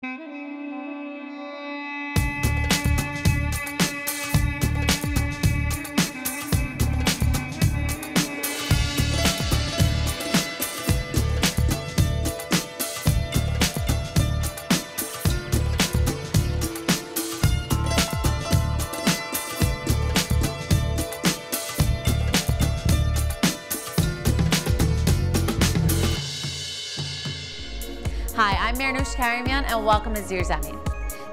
Hi, I'm Marinush Karimian and welcome to ZirZameen.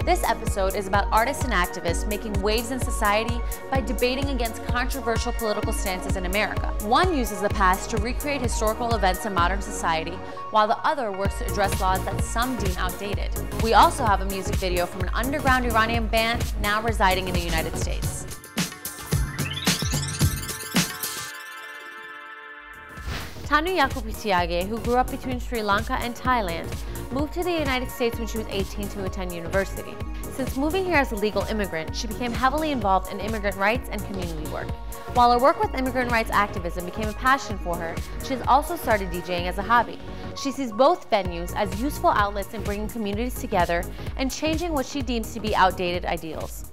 This episode is about artists and activists making waves in society by debating against controversial political stances in America. One uses the past to recreate historical events in modern society, while the other works to address laws that some deem outdated. We also have a music video from an underground Iranian band now residing in the United States. Thanu Yakupitiyage, who grew up between Sri Lanka and Thailand, moved to the United States when she was 18 to attend university. Since moving here as a legal immigrant, she became heavily involved in immigrant rights and community work. While her work with immigrant rights activism became a passion for her, she has also started DJing as a hobby. She sees both venues as useful outlets in bringing communities together and changing what she deems to be outdated ideals.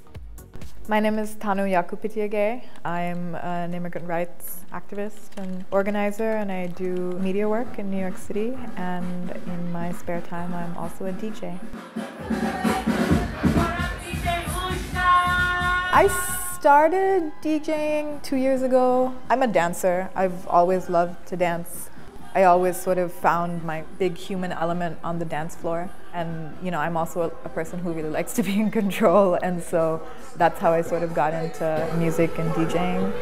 My name is Thanu Yakupitiyage. I'm an immigrant rights activist and organizer, and I do media work in New York City, and in my spare time I'm also a DJ. I started DJing 2 years ago. I'm a dancer. I've always loved to dance. I always sort of found my big human element on the dance floor. And I'm also a person who really likes to be in control, and so that's how I sort of got into music and DJing.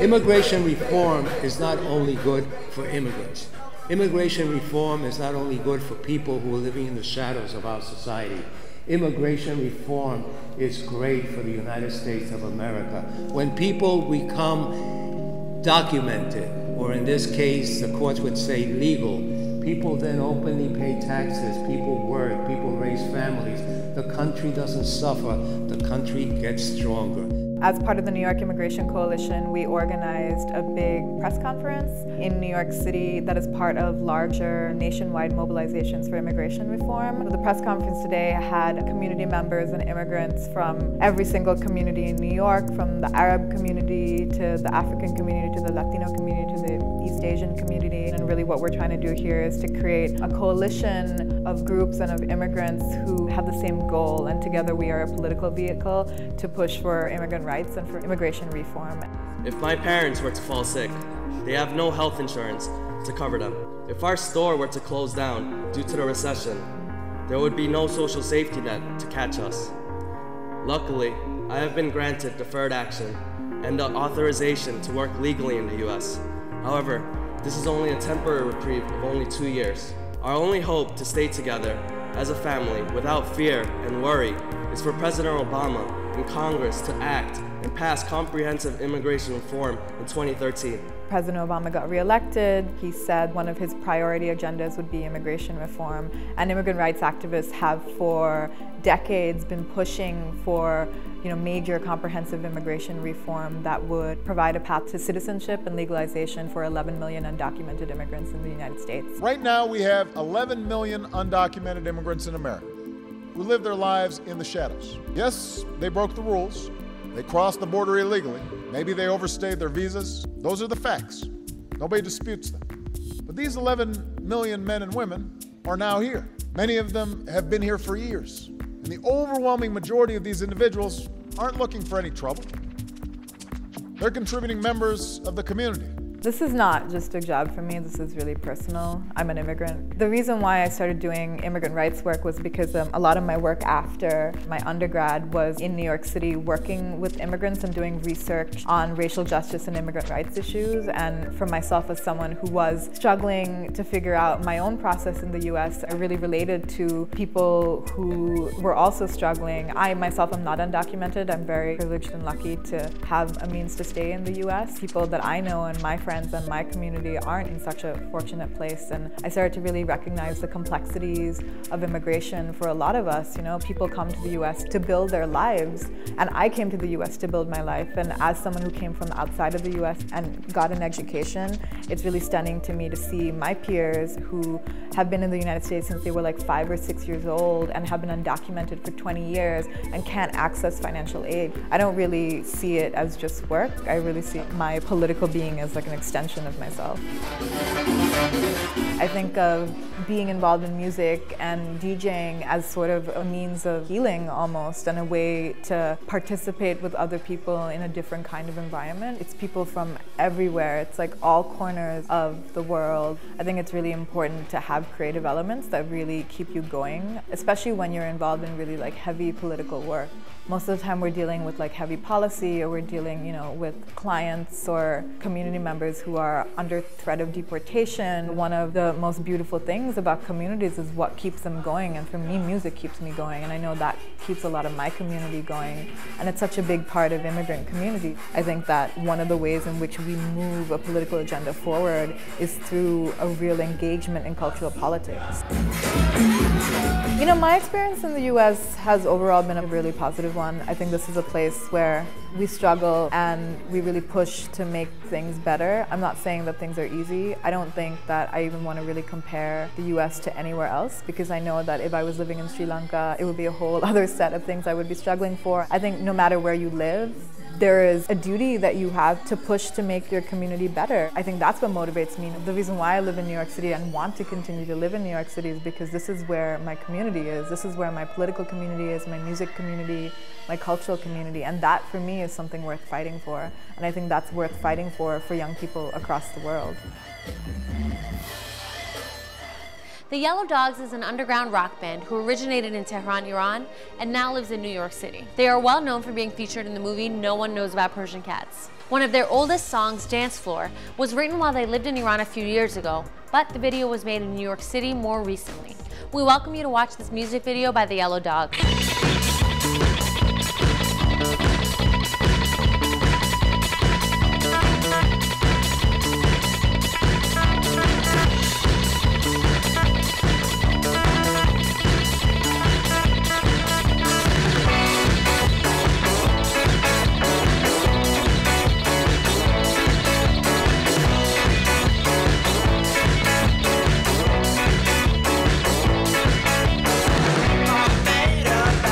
Immigration reform is not only good for immigrants. Immigration reform is not only good for people who are living in the shadows of our society. Immigration reform is great for the United States of America. When people become documented, or in this case, the courts would say legal, people then openly pay taxes, people work, people raise families. The country doesn't suffer, the country gets stronger. As part of the New York Immigration Coalition, we organized a big press conference in New York City that is part of larger nationwide mobilizations for immigration reform. The press conference today had community members and immigrants from every single community in New York, from the Arab community to the African community to the Latino community to the East Asian community. And really what we're trying to do here is to create a coalition of groups and of immigrants who have the same goal, and together we are a political vehicle to push for immigrant rights and for immigration reform. If my parents were to fall sick, they have no health insurance to cover them. If our store were to close down due to the recession, there would be no social safety net to catch us. Luckily, I have been granted deferred action and the authorization to work legally in the US. However, this is only a temporary reprieve of only 2 years. Our only hope to stay together as a family without fear and worry is for President Obama and Congress to act and pass comprehensive immigration reform in 2013. President Obama got reelected. He said one of his priority agendas would be immigration reform, and immigrant rights activists have for decades been pushing for major comprehensive immigration reform that would provide a path to citizenship and legalization for 11 million undocumented immigrants in the United States. Right now we have 11 million undocumented immigrants in America who live their lives in the shadows. Yes, they broke the rules. They crossed the border illegally. Maybe they overstayed their visas. Those are the facts. Nobody disputes them. But these 11 million men and women are now here. Many of them have been here for years. And the overwhelming majority of these individuals aren't looking for any trouble. They're contributing members of the community. This is not just a job for me, this is really personal. I'm an immigrant. The reason why I started doing immigrant rights work was because a lot of my work after my undergrad was in New York City working with immigrants and doing research on racial justice and immigrant rights issues. And for myself as someone who was struggling to figure out my own process in the US, I really related to people who were also struggling. I myself am not undocumented. I'm very privileged and lucky to have a means to stay in the US. People that I know and my friends friends and my community aren't in such a fortunate place. And I started to really recognize the complexities of immigration for a lot of us. You know, people come to the US to build their lives, and I came to the US to build my life. And as someone who came from outside of the US and got an education, it's really stunning to me to see my peers who have been in the United States since they were like 5 or 6 years old and have been undocumented for 20 years and can't access financial aid. I don't really see it as just work. I really see my political being as like an extension of myself. I think of being involved in music and DJing as sort of a means of healing almost, and a way to participate with other people in a different kind of environment. It's people from everywhere. It's like all corners of the world. I think it's really important to have creative elements that really keep you going, especially when you're involved in really like heavy political work. Most of the time we're dealing with like heavy policy, or we're dealing, you know, with clients or community members who are under threat of deportation. One of the most beautiful things about communities is what keeps them going, and for me, music keeps me going, and I know that keeps a lot of my community going, and it's such a big part of immigrant community. I think that one of the ways in which we move a political agenda forward is through a real engagement in cultural politics. You know, my experience in the US has overall been a really positive one. I think this is a place where we struggle and we really push to make things better. I'm not saying that things are easy. I don't think that I even want to really compare the US to anywhere else, because I know that if I was living in Sri Lanka, it would be a whole other set of things I would be struggling for. I think no matter where you live, there is a duty that you have to push to make your community better. I think that's what motivates me. The reason why I live in New York City and want to continue to live in New York City is because this is where my community is. This is where my political community is, my music community, my cultural community. And that for me is something worth fighting for. And I think that's worth fighting for young people across the world. The Yellow Dogs is an underground rock band who originated in Tehran, Iran, and now lives in New York City. They are well known for being featured in the movie No One Knows About Persian Cats. One of their oldest songs, Dance Floor, was written while they lived in Iran a few years ago, but the video was made in New York City more recently. We welcome you to watch this music video by the Yellow Dogs. Made up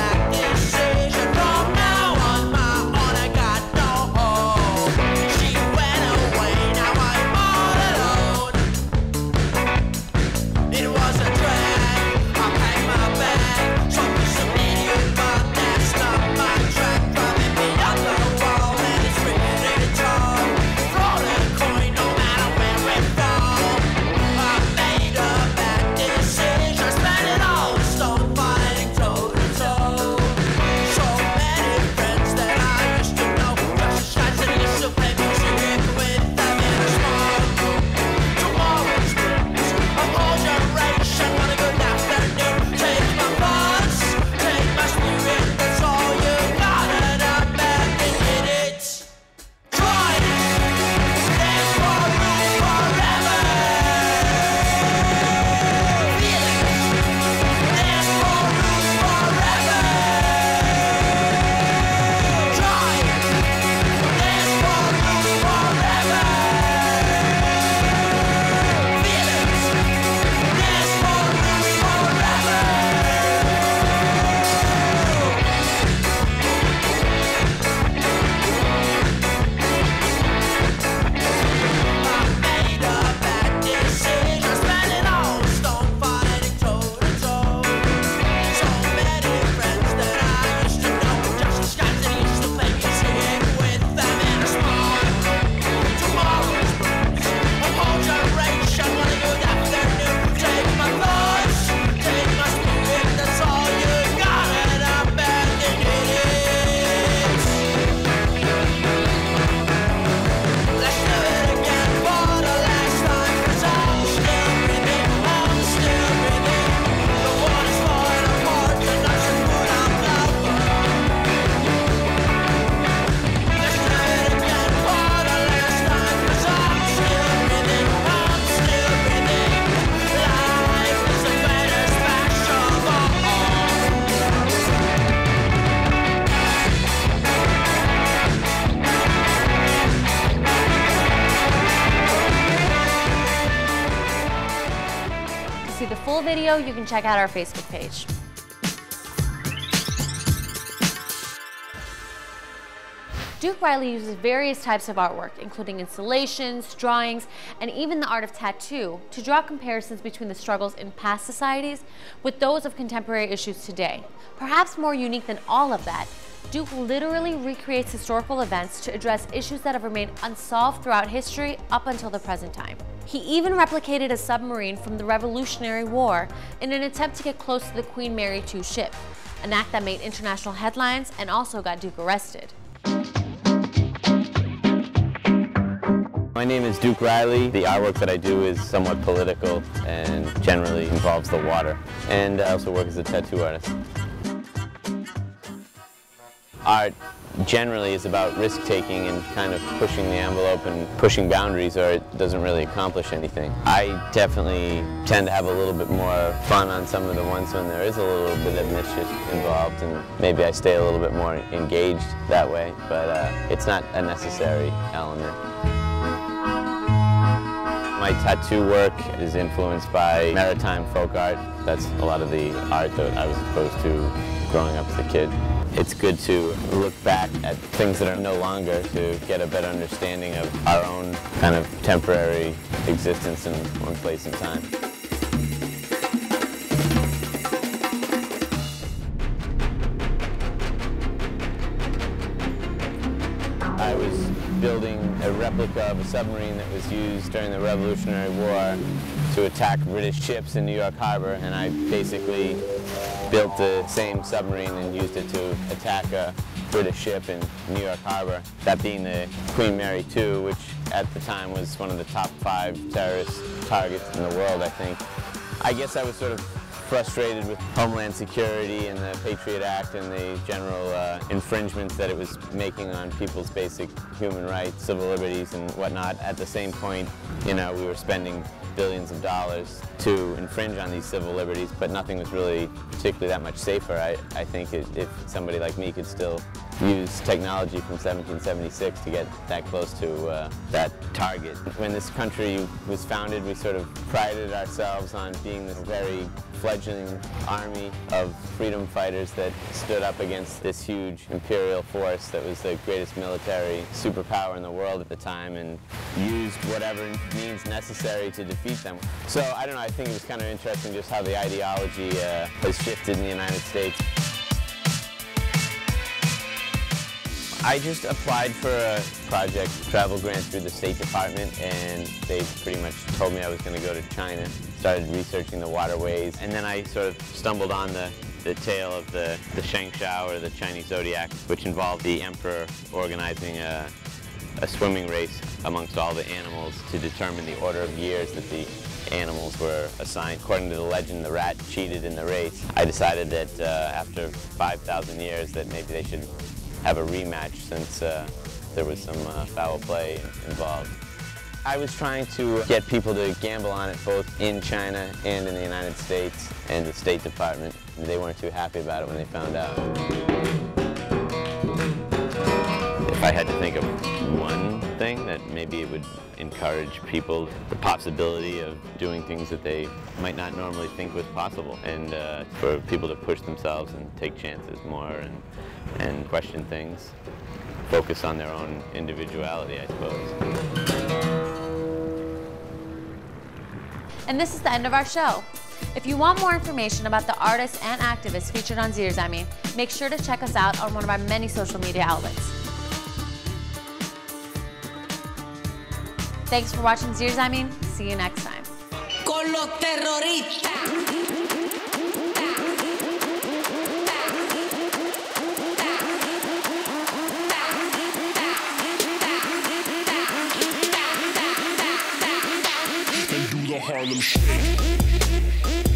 full video, you can check out our Facebook page. Duke Riley uses various types of artwork, including installations, drawings, and even the art of tattoo, to draw comparisons between the struggles in past societies with those of contemporary issues today. Perhaps more unique than all of that, Duke literally recreates historical events to address issues that have remained unsolved throughout history up until the present time. He even replicated a submarine from the Revolutionary War in an attempt to get close to the Queen Mary II ship, an act that made international headlines and also got Duke arrested. My name is Duke Riley. The artwork that I do is somewhat political and generally involves the water. And I also work as a tattoo artist. Art generally is about risk-taking and kind of pushing the envelope and pushing boundaries, or it doesn't really accomplish anything. I definitely tend to have a little bit more fun on some of the ones when there is a little bit of mischief involved, and maybe I stay a little bit more engaged that way, but it's not a necessary element. My tattoo work is influenced by maritime folk art. That's a lot of the art that I was exposed to growing up as a kid. It's good to look back at things that are no longer to get a better understanding of our own kind of temporary existence in one place and time. I was building a replica of a submarine that was used during the Revolutionary War to attack British ships in New York Harbor, and I basically built the same submarine and used it to attack a British ship in New York Harbor, that being the Queen Mary II, which at the time was one of the top 5 terrorist targets in the world, I think. I guess I was sort of frustrated with Homeland Security and the Patriot Act and the general infringements that it was making on people's basic human rights, civil liberties and whatnot. At the same point, you know, we were spending billions of dollars to infringe on these civil liberties, but nothing was really particularly that much safer. I think if somebody like me could still use technology from 1776 to get that close to that target. When this country was founded, we sort of prided ourselves on being this very fledgling army of freedom fighters that stood up against this huge imperial force that was the greatest military superpower in the world at the time, and used whatever means necessary to defeat them. So I don't know, I think it was kind of interesting just how the ideology has shifted in the United States. I just applied for a project travel grant through the State Department, and they pretty much told me I was going to go to China. Started researching the waterways, and then I sort of stumbled on the tale of the Shengshao, or the Chinese Zodiac, which involved the emperor organizing a swimming race amongst all the animals to determine the order of years that the animals were assigned. According to the legend, the rat cheated in the race. I decided that after 5,000 years that maybe they should have a rematch, since there was some foul play involved. I was trying to get people to gamble on it both in China and in the United States, and the State Department. They weren't too happy about it when they found out. If I had to think of one thing that maybe it would encourage people, the possibility of doing things that they might not normally think was possible, and for people to push themselves and take chances more and question things, focus on their own individuality, I suppose. And this is the end of our show. If you want more information about the artists and activists featured on ZirZameen, make sure to check us out on one of our many social media outlets. Thanks for watching ZirZameen. See you next time. Con los terroristas. Harlem Shake.